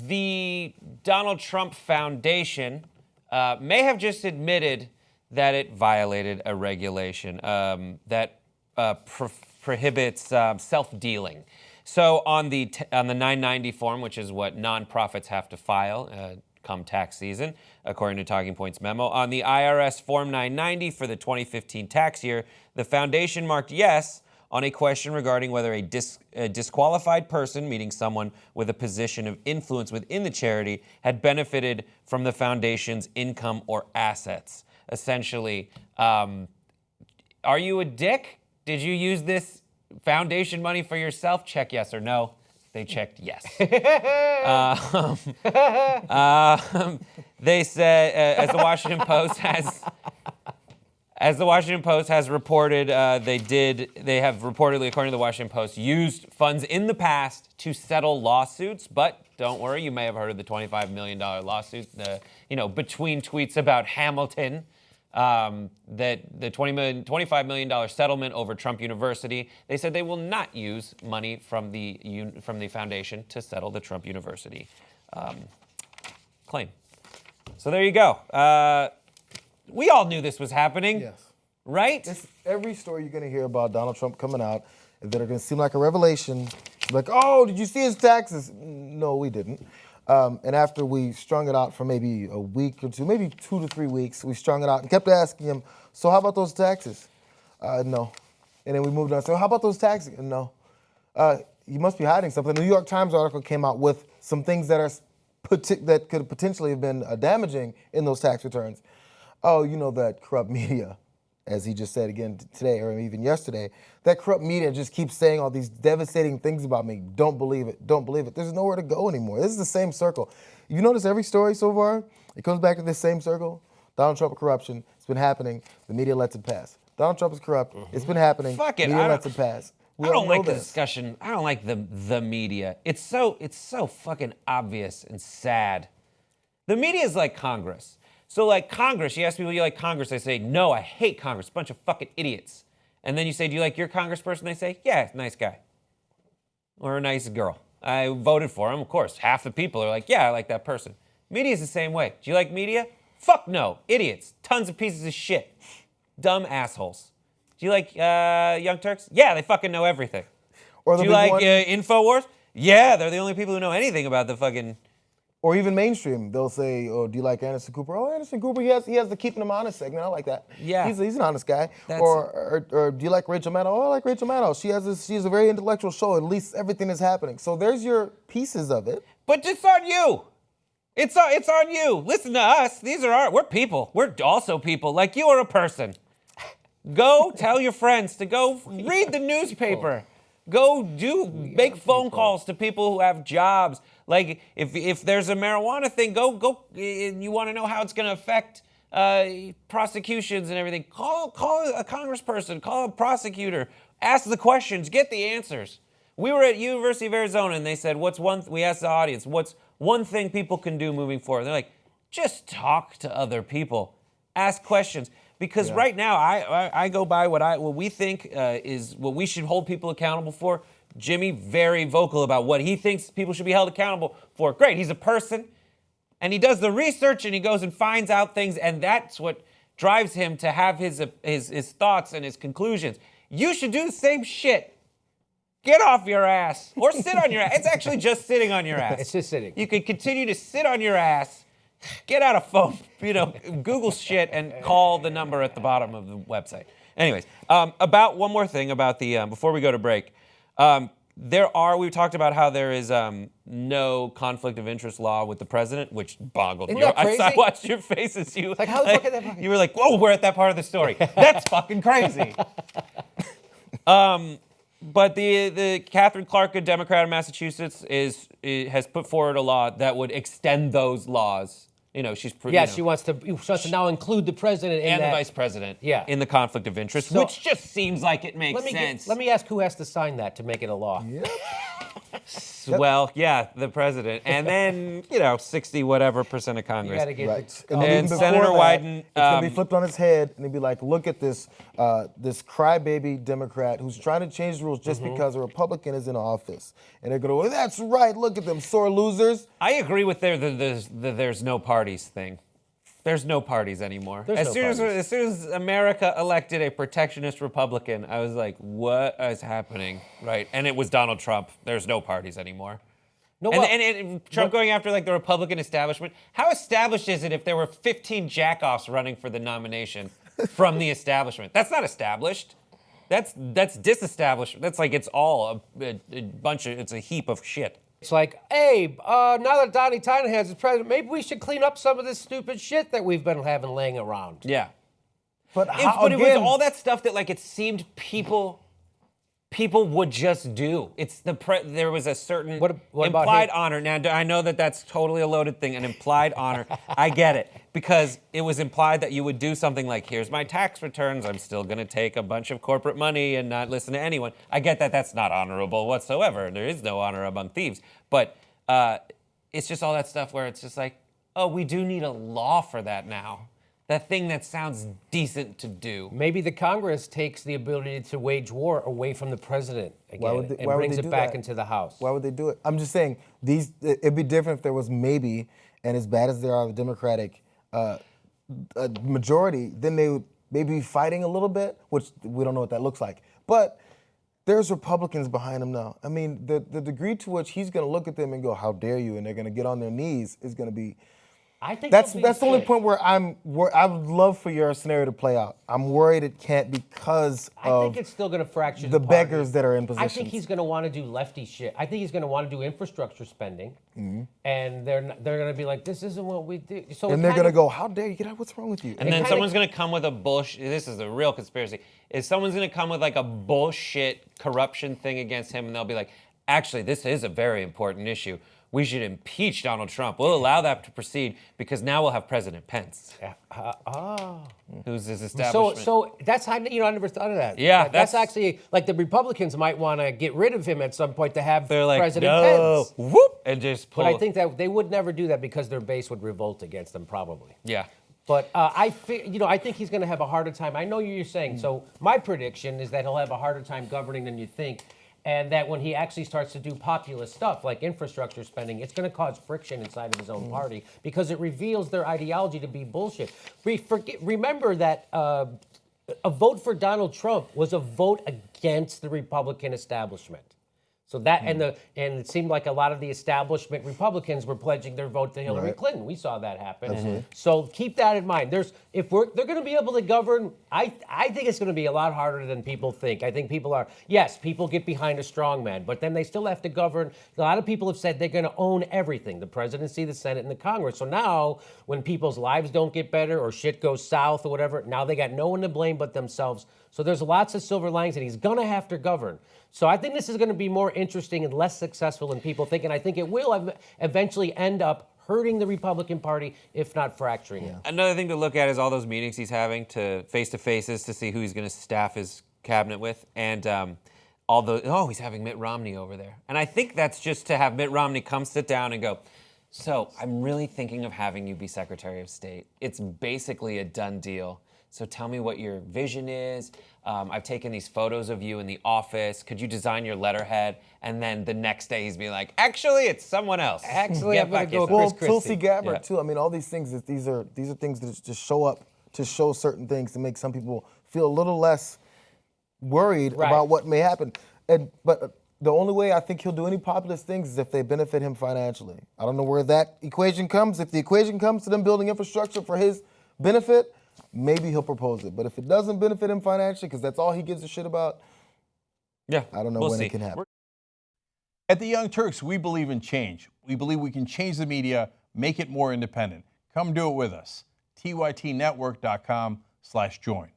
the Donald Trump Foundation may have just admitted that it violated a regulation that prohibits self-dealing. So on the 990 form, which is what nonprofits have to file come tax season, according to Talking Points memo, on the IRS Form 990 for the 2015 tax year, the foundation marked yes on a question regarding whether a disqualified person, meaning someone with a position of influence within the charity, had benefited from the foundation's income or assets. Essentially, are you a dick? Did you use this foundation money for yourself? Check yes or no. They checked yes. They said, as the Washington Post has reported, they have reportedly, according to the Washington Post, used funds in the past to settle lawsuits. But don't worry, you may have heard of the $25 million lawsuit, between tweets about Hamilton. That the $25 million settlement over Trump University, they said they will not use money from the foundation to settle the Trump University claim. So there you go. We all knew this was happening, yes, right? Every story you're going to hear about Donald Trump coming out that are going to seem like a revelation, like, oh, did you see his taxes? No, we didn't. And after we strung it out for maybe a week or two, maybe 2 to 3 weeks, we strung it out and kept asking him, so how about those taxes? No. And then we moved on. So how about those taxes? No. You must be hiding something. The New York Times article came out with some things that that could potentially have been damaging in those tax returns. Oh, that corrupt media, as he just said again today or even yesterday, that corrupt media just keeps saying all these devastating things about me. Don't believe it. Don't believe it. There's nowhere to go anymore. This is the same circle. You notice every story so far, it comes back to this same circle. Donald Trump corruption. It's been happening. The media lets it pass. Donald Trump is corrupt. It's been happening. Fuck it. Media lets it pass. I don't like the discussion. I don't like the media. It's so fucking obvious and sad. The media is like Congress. So like Congress, you ask people, you like Congress? They say, no, I hate Congress, bunch of fucking idiots. And then you say, do you like your congressperson? They say, yeah, nice guy. Or a nice girl. I voted for him, of course. Half the people are like, yeah, I like that person. Media is the same way. Do you like media? Fuck no. Idiots. Tons of pieces of shit. Dumb assholes. Do you like Young Turks? Yeah, they fucking know everything. Do you like InfoWars? Yeah, they're the only people who know anything about the fucking... Or even mainstream, they'll say, "Oh, do you like Anderson Cooper?" Oh, Anderson Cooper, he has the keeping him honest segment. I like that. Yeah, he's an honest guy. Or do you like Rachel Maddow? Oh, I like Rachel Maddow. She has a very intellectual show. At least everything is happening. So there's your pieces of it. But it's on you. It's on you. Listen to us. We're people. We're also people. Like you are a person. Go tell your friends to go read the newspaper. Go make phone calls to people who have jobs. Like if there's a marijuana thing, go. You want to know how it's going to affect prosecutions and everything? Call a congressperson, call a prosecutor, ask the questions, get the answers. We were at University of Arizona and they said, we asked the audience, what's one thing people can do moving forward? They're like, just talk to other people, ask questions. Because right now, I go by what we think is what we should hold people accountable for. Jimmy, very vocal about what he thinks people should be held accountable for. Great, he's a person, and he does the research, and he goes and finds out things, and that's what drives him to have his thoughts and his conclusions. You should do the same shit. Get off your ass, or sit on your ass. It's actually just sitting on your ass. It's just sitting. You can continue to sit on your ass. Get out a phone, Google shit and call the number at the bottom of the website. Anyways, about one more thing about the, before we go to break, we talked about how there is no conflict of interest law with the president, which boggled me. I watched your faces. You like, how the fuck is that fucking... You were like, whoa, we're at that part of the story. That's fucking crazy. But the Catherine Clark, a Democrat of Massachusetts, has put forward a law that would extend those laws. She wants to now include the president and the vice president in the conflict of interest, which just seems like it makes sense. Let me ask who has to sign that to make it a law. Yep. Well, yeah, the president, and then 60 whatever percent of Congress. You got to get Right. the, And then And even before Senator that, Wyden, it's gonna be flipped on its head, and he'd be like, "Look at this, this crybaby Democrat who's trying to change the rules just because a Republican is in office." And they're gonna go, "That's right. Look at them sore losers." I agree with there's no parties thing. There's no parties anymore. There's no parties. As soon as America elected a protectionist Republican, I was like, what is happening? Right? And it was Donald Trump. There's no parties anymore. No, And, well, and Trump going after like the Republican establishment. How established is it if there were 15 jackoffs running for the nomination from the establishment? That's not established. That's disestablished. That's like it's all a bunch of, it's a heap of shit. It's like, hey, now that Donnie Tynan is president, maybe we should clean up some of this stupid shit that we've been having laying around. Yeah. But how, But it was again, all that stuff that like it seemed people would just do. It's there was a certain What about implied him? honor. Now I know that that's totally a loaded thing, an implied honor. I get it because it was implied that you would do something like, here's my tax returns. I'm still going to take a bunch of corporate money and not listen to anyone. I get that that's not honorable whatsoever. There is no honor among thieves. But it's just all that stuff where it's just like, oh, we do need a law for that now. That thing that sounds decent to do. Maybe the Congress takes the ability to wage war away from the president again and why would brings they it do back that? into the House. Why would they do it? I'm just saying it'd be different if there was maybe, and as bad as there are the Democratic majority, then they would maybe be fighting a little bit, which we don't know what that looks like. But there's Republicans behind him now. I mean, the degree to which he's going to look at them and go, "How dare you?" and they're going to get on their knees is going to be. I think That's they'll be the only good. point where I would love for your scenario to play out. I'm worried it can't because I of think it's still going to fracture the party. beggars that are in I positions. think he's going to want to do lefty shit. I think he's going to want to do infrastructure spending, Mm-hmm. and they're going to be like, "This isn't what we do." So and they're going to go, "How dare you? Get out! What's wrong with you?" And then kinda- someone's going to come with a bullshit. This is a real conspiracy. Is someone's going to come with like a bullshit corruption thing against him, and they'll be like, actually, this is a very important issue. We should impeach Donald Trump. We'll allow that to proceed because now we'll have President Pence, who's his establishment. So that's how I never thought of that. Yeah, that's that's- actually like the Republicans might want to get rid of him at some point to have They're like, President no, Pence. whoop, and just pull. But I think that they would never do that because their base would revolt against them, probably. yeah. But I think he's going to have a harder time. I know you're saying. So my prediction is that he'll have a harder time governing than you think, and that when he actually starts to do populist stuff like infrastructure spending, it's going to cause friction inside of his own party because it reveals their ideology to be bullshit. Remember that a vote for Donald Trump was a vote against the Republican establishment. So that and it seemed like a lot of the establishment Republicans were pledging their vote to Hillary Clinton. We saw that happen. So keep that in mind. They're going to be able to govern. I think it's going to be a lot harder than people think. I think people get behind a strong man, but then they still have to govern. A lot of people have said they're going to own everything: the presidency, the Senate, and the Congress. So now, when people's lives don't get better or shit goes south or whatever, now they got no one to blame but themselves. So there's lots of silver linings, and he's going to have to govern. So I think this is going to be more interesting and less successful than people think, and I think it will eventually end up hurting the Republican Party, if not fracturing it. Another thing to look at is all those meetings he's having to face-to-faces to see who he's going to staff his cabinet with, and he's having Mitt Romney over there. And I think that's just to have Mitt Romney come sit down and go, so I'm really thinking of having you be Secretary of State. It's basically a done deal. So tell me what your vision is. I've taken these photos of you in the office. Could you design your letterhead? And then the next day he's being like, actually, it's someone else. Actually, I'm going to go with Well, Chris Tulsi Christie. Gabbard Yeah. too. I mean, all these things. These are things that just show up to show certain things to make some people feel a little less worried Right. about what may happen. But the only way I think he'll do any populist things is if they benefit him financially. I don't know where that equation comes. If the equation comes to them building infrastructure for his benefit, maybe he'll propose it. But if it doesn't benefit him financially, because that's all he gives a shit about, Yeah, I don't know we'll when see. it can happen. At the Young Turks, we believe in change. We believe we can change the media, make it more independent. Come do it with us. tytnetwork.com/join.